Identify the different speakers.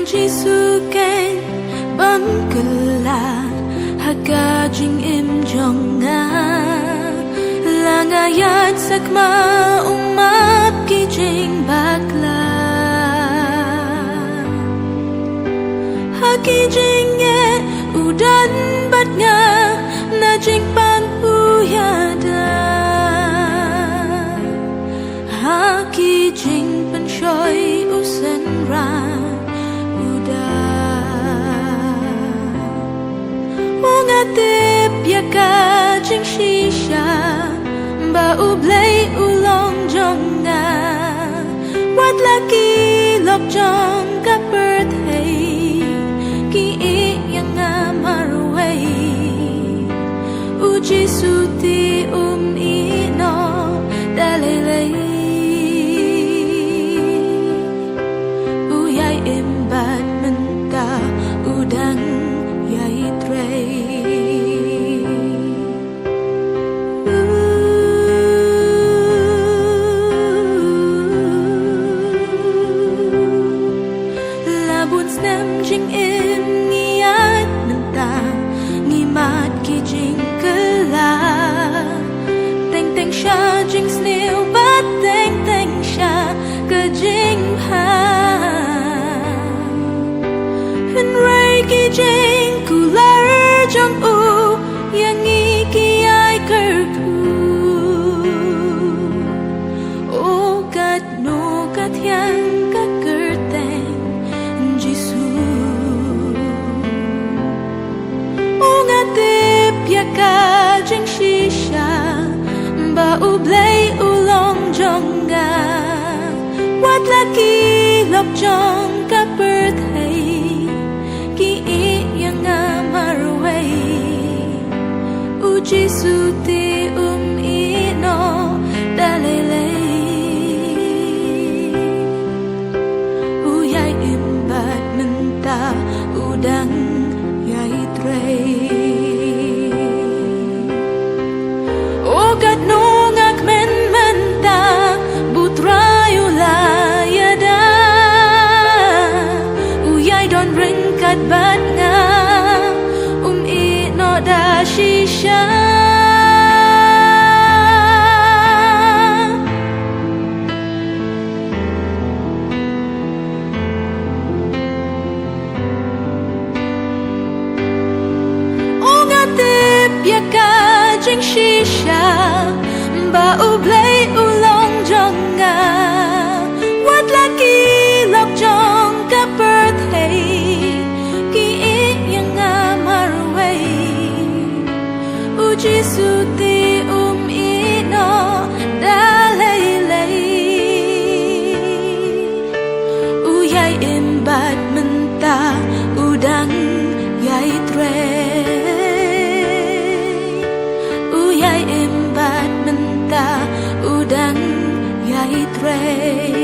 Speaker 1: Giêsu ken bấm kala haga jing im jong nga langayat sakma umap ki jing bakla haki jing e udan bat nga na jing pang uyada haki jing pan shoy usen ra tip ya ka jing shisha ba ublay ulong jong nga wat laki lok jong ka birthday ki yang nga marway u Giêsu ti ino dalelay u yai imbat menta udang yai trey jing im ngiat menta ngimat ki jing kala teng teng sha jing snail bat teng teng sha ka jing ha hin ray ki jing kular jong u yang ngi ki ai kar ku o kat no kat yang ka kar teng Giêsu ka jing shisha ba ublay ulong jonga wat laki lok jong ka birthday ki yang nga marway u Giêsu ti ino dalelay u yai imbat menta udang yai trey kat nungak men menta butrayu layada uyay don ring kat bat nga ino da shisha ya ka jing shisha ba ublay ulong jong nga wat laki lok jong ka birthday ki yang nga marway u Giêsu ti ino dalelay u yai imbat menta udang yai trey yai imbat menta udang yai trey